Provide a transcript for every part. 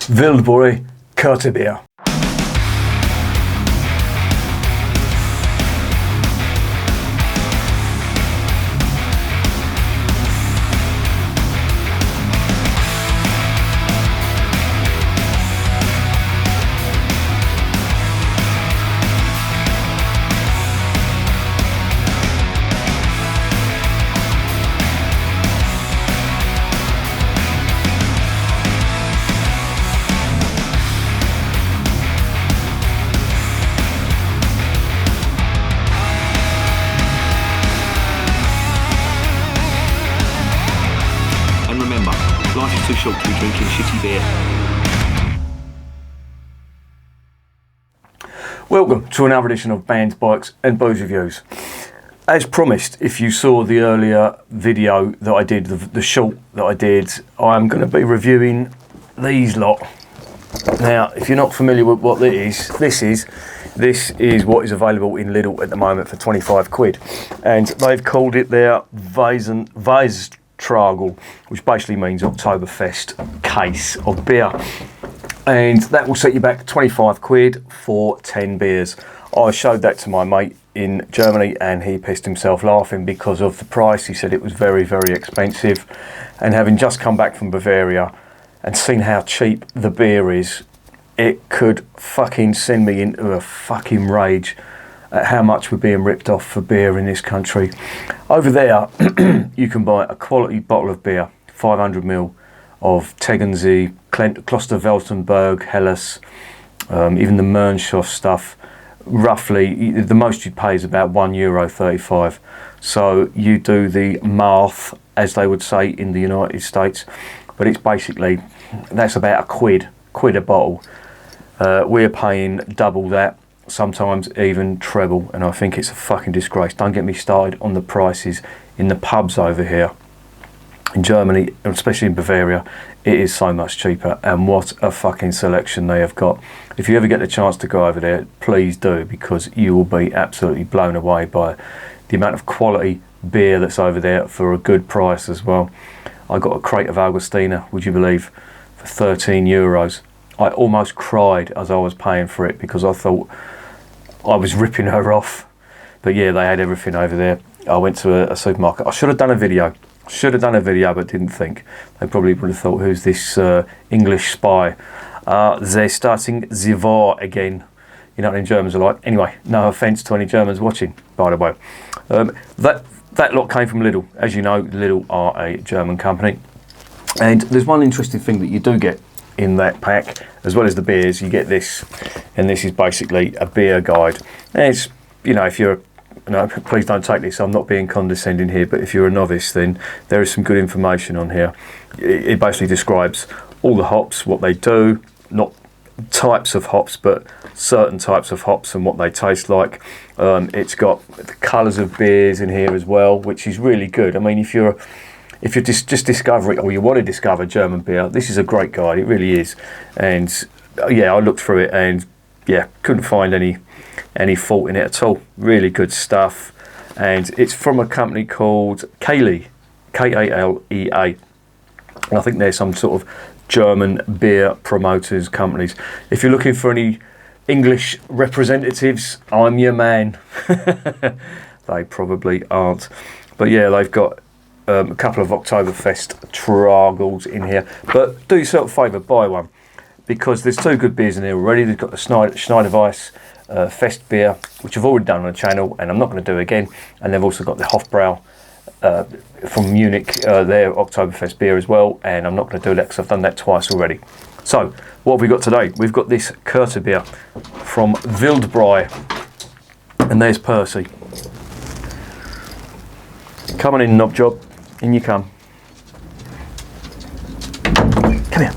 Wildbräu Kirtabier. And remember, life is too short to be drinking shitty beer. Welcome to another edition of Bands, Bikes and Booze Reviews. As promised, if you saw the earlier video that I did, the short that I did, I'm going to be reviewing these lot. Now, if you're not familiar with what this is what is available in Lidl at the moment for 25 quid. And they've called it their Weizentragel, which basically means Oktoberfest case of beer. And that will set you back 25 quid for 10 beers. I showed that to my mate in Germany and he pissed himself laughing because of the price. He said it was very, very expensive. And having just come back from Bavaria and seen how cheap the beer is, it could fucking send me into a fucking rage at how much we're being ripped off for beer in this country. Over there, you can buy a quality bottle of beer, 500ml of Tegernsee, Klosterweltenberg, Helles, even the Märzen stuff. Roughly, the most you'd pay is about €1.35. So you do the math, as they would say in the United States, but it's basically, that's about a quid a bottle. We're paying double that, sometimes even treble, and I think it's a fucking disgrace. Don't get me started on the prices in the pubs over here. In Germany, especially in Bavaria, it is so much cheaper, and what a fucking selection they have got. If you ever get the chance to go over there, please do, because you will be absolutely blown away by the amount of quality beer that's over there for a good price as well. I got a crate of Augustina, would you believe, for €13. I almost cried as I was paying for it because I thought I was ripping her off. But yeah, they had everything over there. I went to a supermarket. I should have done a video. But didn't think. They probably would have thought, who's this English spy? They're starting the war again. You know what the Germans are like. Anyway, no offence to any Germans watching, by the way. That lot came from Lidl. As you know, Lidl are a German company. And there's one interesting thing that you do get in that pack, as well as the beers. You get this, and this is basically a beer guide. And it's, you know, if you're, no, please don't take this, I'm not being condescending here, but if you're a novice, then there is some good information on here. It basically describes all the hops, what they do, not types of hops, but certain types of hops and what they taste like. It's got the colours of beers in here as well, which is really good. I mean, if you're just discovering, or you want to discover German beer, this is a great guide. It really is. And yeah, I looked through it and yeah, couldn't find any fault in it at all. Really good stuff. And it's from a company called Kalea, Kalea. And I think they're some sort of German beer promoters companies. If you're looking for any English representatives, I'm your man. They probably aren't. But yeah, they've got a couple of Oktoberfest Tragels in here. But do yourself a favour, buy one. Because there's two good beers in here already. They've got the Schneider Weiss Fest beer, which I've already done on the channel, and I'm not going to do again. And they've also got the Hofbrau from Munich, their Oktoberfest beer as well. And I'm not going to do that because I've done that twice already. So, what have we got today? We've got this Kirtabier from Wildbräu. And there's Percy. Come on in, knob job. In you come. Come here.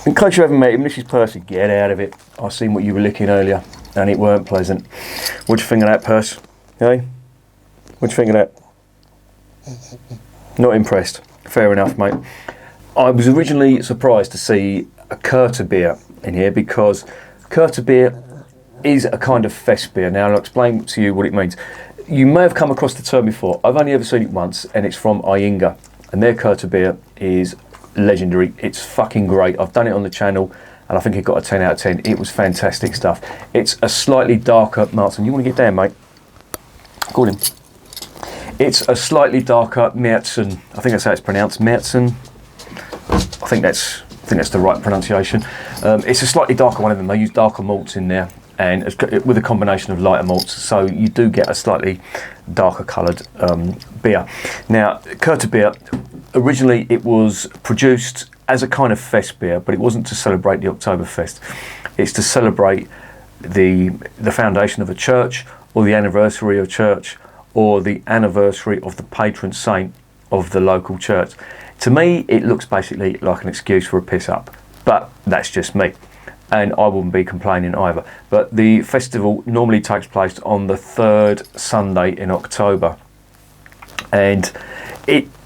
In case you haven't met him, this is Percy. Get out of it. I seen what you were licking earlier, and it weren't pleasant. What do you think of that, Percy? Hey? What do you think of that? Not impressed. Fair enough, mate. I was originally surprised to see a Kirtabier in here because Kirtabier is a kind of fest beer. Now I'll explain to you what it means. You may have come across the term before. I've only ever seen it once, and it's from Ainga. and their Kirtabier is legendary. It's fucking great. I've done it on the channel, and I think it got a 10 out of 10. It was fantastic stuff. It's a slightly darker, Märzen, you want to get down, mate? Call him. It's a slightly darker Märzen. I think that's how it's pronounced, Märzen. I think that's the right pronunciation. It's a slightly darker one of them. They use darker malts in there, and with a combination of lighter malts, so you do get a slightly darker coloured beer. Now, Kirtabier, originally it was produced as a kind of fest beer, but it wasn't to celebrate the Oktoberfest. It's to celebrate the foundation of a church, or the anniversary of a church, or the anniversary of the patron saint of the local church. To me, it looks basically like an excuse for a piss up, but that's just me, and I wouldn't be complaining either. But the festival normally takes place on the third Sunday in October, and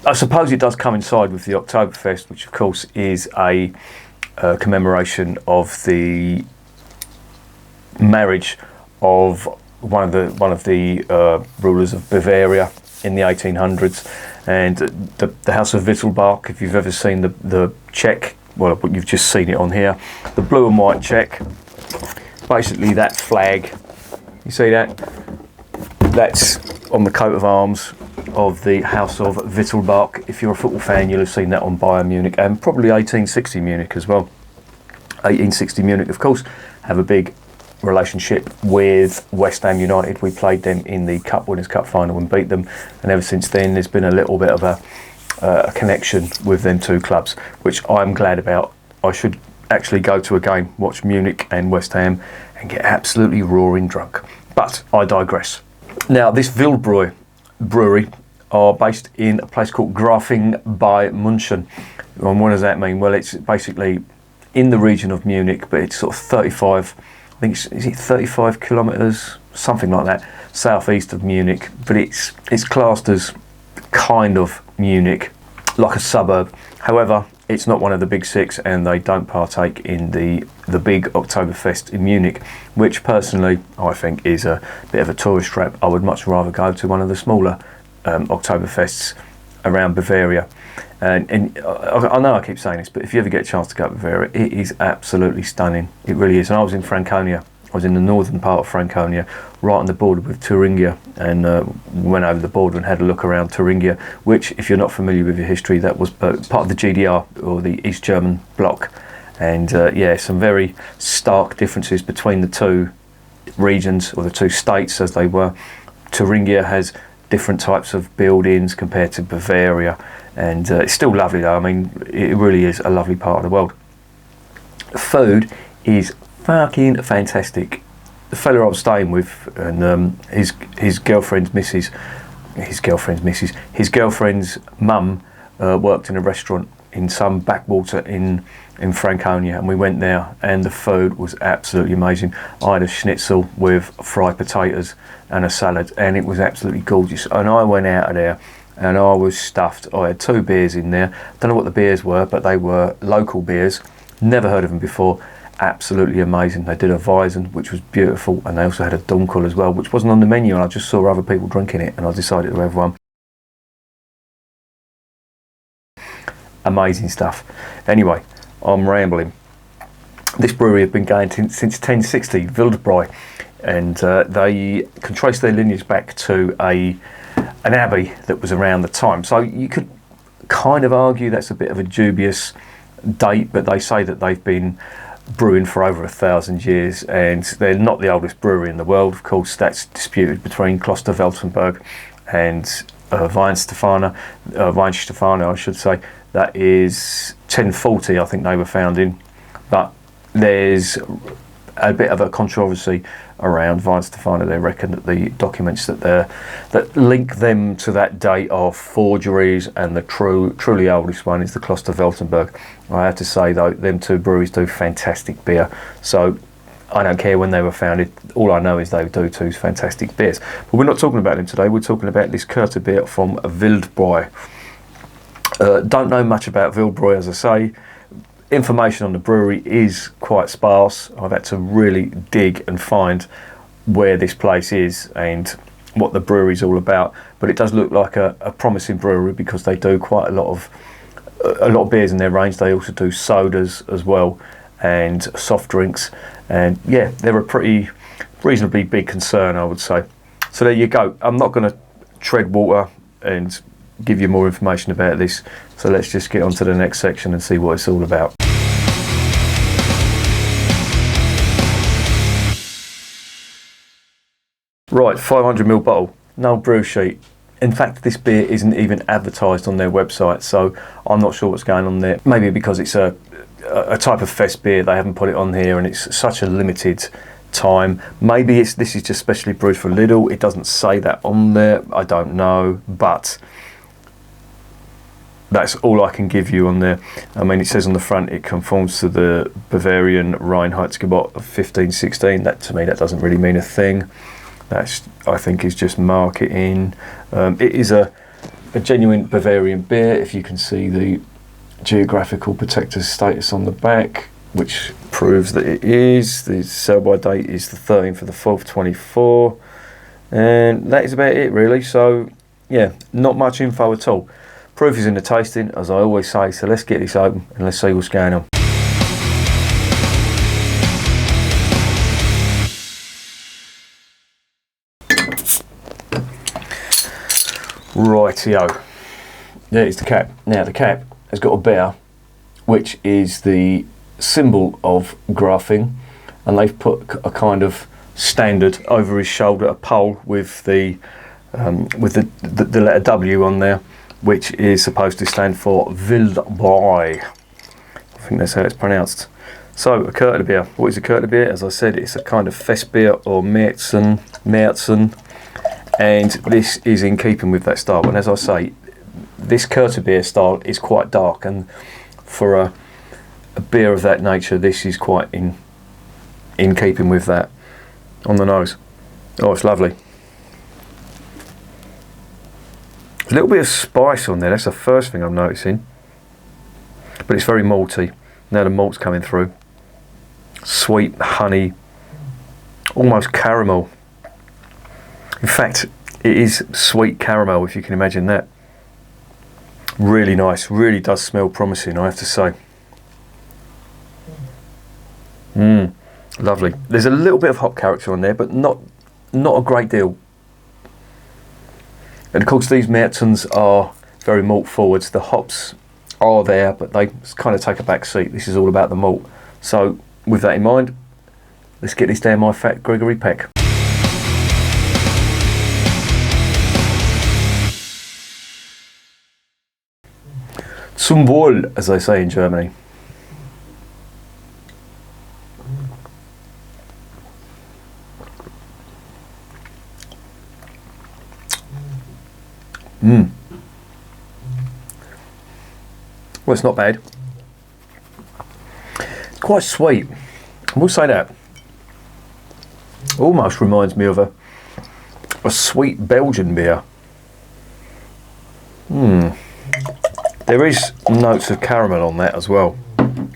I suppose it does coincide with the Oktoberfest, which of course is a commemoration of the marriage of one of the rulers of Bavaria in the 1800s, and the House of Wildbra. If you've ever seen the check, well, you've just seen it on here, the blue and white check. Basically, that flag, you see that? That's on the coat of arms of the House of Wildbra. If you're a football fan, you'll have seen that on Bayern Munich, and probably 1860 Munich as well. 1860 Munich, of course, have a big relationship with West Ham United. We played them in the Cup Winners' Cup final and beat them, and ever since then there's been a little bit of a connection with them two clubs, which I'm glad about. I should actually go to a game, watch Munich and West Ham, and get absolutely roaring drunk. But I digress. Now, this Wildbräu brewery are based in a place called Grafing by München. And what does that mean? Well, it's basically in the region of Munich, but it's sort of 35, I think is it 35 kilometres, something like that, southeast of Munich. But it's classed as kind of Munich, like a suburb. However, it's not one of the big six, and they don't partake in the big Oktoberfest in Munich, which personally I think is a bit of a tourist trap. I would much rather go to one of the smaller Oktoberfests around Bavaria. And I know I keep saying this, but if you ever get a chance to go to Bavaria, it is absolutely stunning. It really is. And I was in Franconia. I was in the northern part of Franconia, right on the border with Thuringia, and went over the border and had a look around Thuringia, which, if you're not familiar with your history, that was part of the GDR, or the East German bloc. And yeah, some very stark differences between the two regions, or the two states as they were. Thuringia has different types of buildings compared to Bavaria, and it's still lovely though. I mean, it really is a lovely part of the world. The food is fucking fantastic. The fella I was staying with, and his girlfriend's mum worked in a restaurant in some backwater in Franconia, and we went there, and the food was absolutely amazing. I had a schnitzel with fried potatoes and a salad, and it was absolutely gorgeous. And I went out of there and I was stuffed. I had 2 beers in there. Don't know what the beers were, but they were local beers. Never heard of them before. Absolutely amazing. They did a Weizen, which was beautiful, and they also had a Dunkel as well, which wasn't on the menu, and I just saw other people drinking it, and I decided to have one. Amazing stuff. Anyway, I'm rambling. This brewery have been going since 1060, Wildbräu, and they can trace their lineage back to an abbey that was around the time. So you could kind of argue that's a bit of a dubious date, but they say that they've been brewing for over 1,000 years, and they're not the oldest brewery in the world. Of course, that's disputed between Kloster Weltenberg and Weinstefana, I should say. That is 1040, I think they were founded, but there's a bit of a controversy around Weinstefana. They reckon that the documents that link them to that date are forgeries, and the truly oldest one is the Kloster Weltenberg. I have to say though, them two breweries do fantastic beer, so I don't care when they were founded. All I know is they do two fantastic beers. But we're not talking about them today. We're talking about this Kirtabier from Wildbräu. Don't know much about Wildbräu, as I say. Information on the brewery is quite sparse. I've had to really dig and find where this place is, and what the brewery's all about, but it does look like a promising brewery because they do quite a lot of beers in their range. They also do sodas as well and soft drinks, and yeah, they're a pretty reasonably big concern, I would say. So there you go. I'm not going to tread water and give you more information about this, so let's just get on to the next section and see what it's all about. Right, 500ml bottle, no brew sheet. In fact, this beer isn't even advertised on their website, so I'm not sure what's going on there. Maybe because it's a type of fest beer, they haven't put it on here, and it's such a limited time. Maybe this is just specially brewed for Lidl. It doesn't say that on there. I don't know, but that's all I can give you on there. I mean, it says on the front it conforms to the Bavarian Reinheitsgebot of 1516. That, to me, that doesn't really mean a thing. That's, I think, is just marketing. It is a genuine Bavarian beer, if you can see the geographical protector status on the back, which proves that it is. The sell by date is the 13th of the 4th, 24, and that is about it, really. So yeah, not much info at all. Proof is in the tasting, as I always say, so let's get this open and let's see what's going on. Rightio, there is the cap. Now the cap has got a bear, which is the symbol of Grafing, and they've put a kind of standard over his shoulder, a pole with the letter W on there, which is supposed to stand for Wildbräu. I think that's how it's pronounced. So a Kirtabier. What is a Kirtabier? As I said, it's a kind of fest beer or Märzen, and this is in keeping with that style. And as I say, this Kirtabier style is quite dark, and for a beer of that nature, this is quite in keeping with that on the nose. Oh, it's lovely. A little bit of spice on there, that's the first thing I'm noticing, but it's very malty. Now the malt's coming through. Sweet, honey, almost caramel. In fact, it is sweet caramel, if you can imagine that. Really nice, really does smell promising, I have to say. Lovely. There's a little bit of hop character on there, but not a great deal. And of course, these Märzens are very malt forwards. The hops are there, but they kind of take a back seat. This is all about the malt. So with that in mind, let's get this down my fat Gregory Peck. Zum Wohl, as they say in Germany. Well, it's not bad. It's quite sweet, I will say that. Almost reminds me of a sweet Belgian beer. There is notes of caramel on that as well, and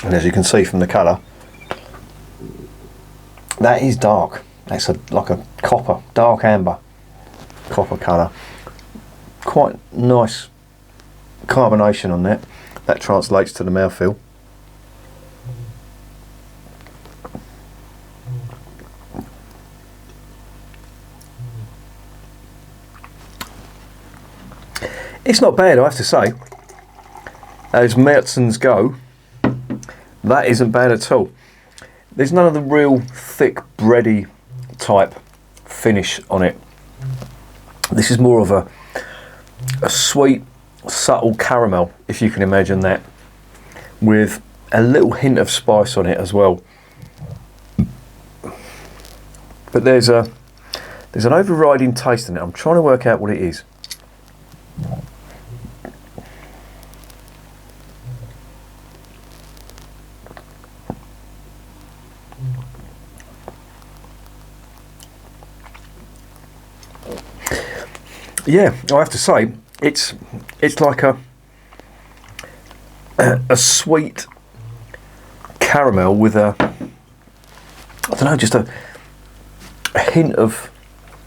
as you can see from the colour, that is dark. That's like a copper, dark amber copper colour. Quite nice carbonation on that. That translates to the mouthfeel. It's not bad, I have to say. As Märzens go, that isn't bad at all. There's none of the real thick bready type finish on it. This is more of a sweet, subtle caramel, if you can imagine that, with a little hint of spice on it as well. But there's an overriding taste in it. I'm trying to work out what it is. Yeah, I have to say, it's like a sweet caramel with a, I don't know, just a hint of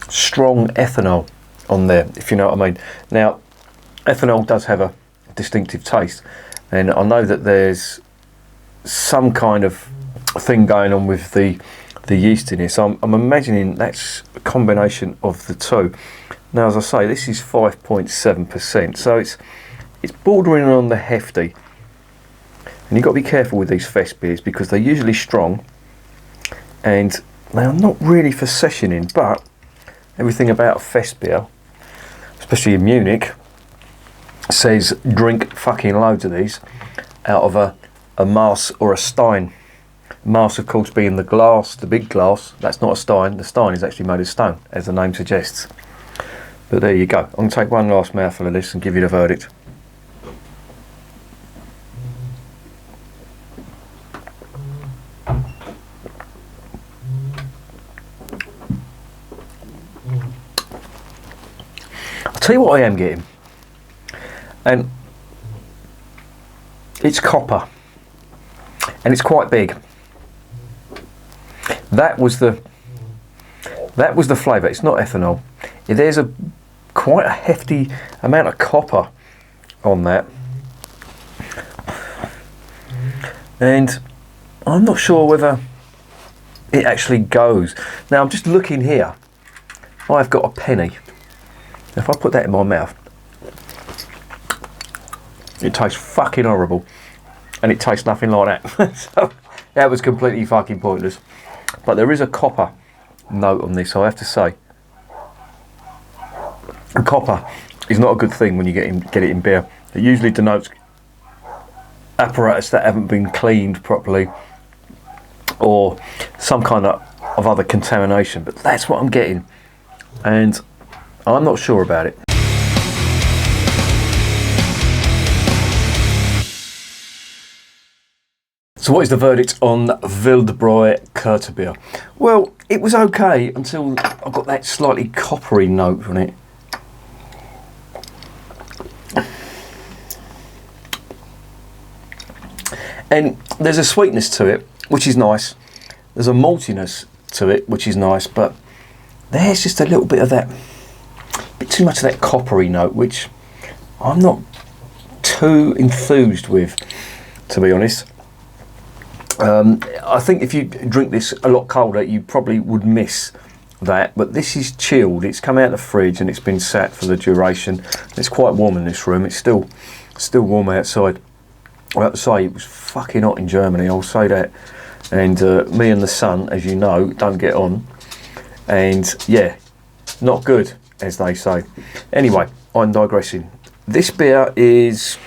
strong ethanol on there, if you know what I mean. Now, ethanol does have a distinctive taste, and I know that there's some kind of thing going on with the yeast in here, so I'm imagining that's a combination of the two. Now, as I say, this is 5.7%, so it's bordering on the hefty, and you've got to be careful with these fest beers because they're usually strong, and they are not really for sessioning, but everything about a fest beer, especially in Munich, says drink fucking loads of these out of a Maß or a Stein. Maß, of course, being the glass, the big glass. That's not a Stein. The Stein is actually made of stone, as the name suggests. But there you go. I'm going to take one last mouthful of this and give you the verdict. I'll tell you what I am getting. And it's copper. And it's quite big. That was the flavour. It's not ethanol. There's quite a hefty amount of copper on that, and I'm not sure whether it actually goes. Now I'm just looking here. I've got a penny. If I put that in my mouth, it tastes fucking horrible, and it tastes nothing like that. So that was completely fucking pointless. But there is a copper note on this, I have to say. And copper is not a good thing when you get it in beer. It usually denotes apparatus that haven't been cleaned properly, or some kind of other contamination. But that's what I'm getting, and I'm not sure about it. So what is the verdict on Wildbräu Kirtabier? Well, it was okay until I got that slightly coppery note on it. And there's a sweetness to it, which is nice. There's a maltiness to it, which is nice, but there's just a little bit of that, bit too much of that coppery note, which I'm not too enthused with, to be honest. I think if you drink this a lot colder, you probably would miss that, but this is chilled. It's come out of the fridge and it's been sat for the duration. It's quite warm in this room. It's still warm outside. I have to say, it was fucking hot in Germany, I'll say that. And me and the sun, as you know, don't get on. And yeah, not good, as they say. Anyway, I'm digressing. This beer it's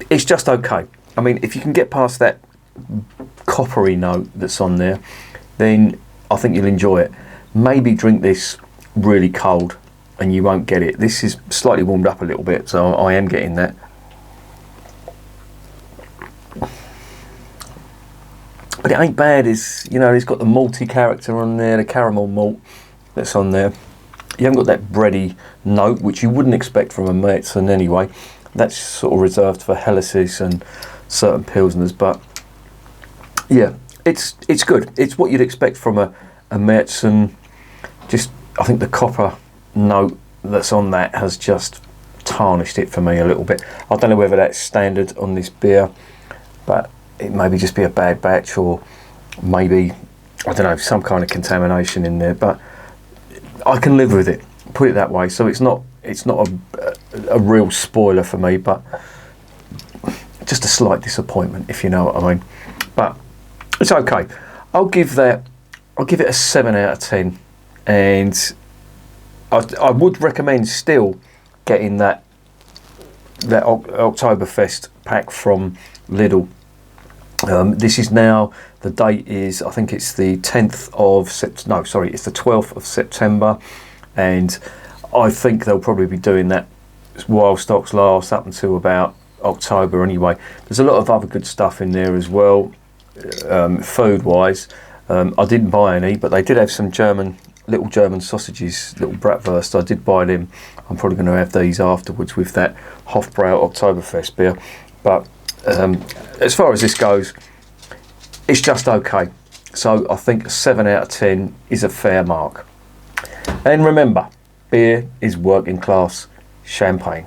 just okay. I mean, if you can get past that coppery note that's on there, then I think you'll enjoy it. Maybe drink this really cold and you won't get it. This is slightly warmed up a little bit, so I am getting that. But it ain't bad. It's got the malty character on there, the caramel malt that's on there. You haven't got that bready note, which you wouldn't expect from a Märzen anyway. That's sort of reserved for Helleses and certain Pilsners, but yeah, it's good. It's what you'd expect from a Märzen. Just, I think the copper note that's on that has just tarnished it for me a little bit. I don't know whether that's standard on this beer, but it maybe just be a bad batch, or maybe, I don't know, some kind of contamination in there, but I can live with it, put it that way. So it's not a real spoiler for me, but just a slight disappointment, if you know what I mean. But it's okay. I'll give it a 7 out of 10, and I would recommend still getting that Oktoberfest pack from Lidl. This is now, the date is, I think it's the 10th of it's the 12th of September, and I think they'll probably be doing that while stocks last up until about October anyway. There's a lot of other good stuff in there as well, food wise. I didn't buy any, but they did have some little German sausages, little bratwurst. I did buy them. I'm probably going to have these afterwards with that Hofbrau Oktoberfest beer. But as far as this goes, it's just okay. So I think a 7 out of 10 is a fair mark. And remember, beer is working class champagne.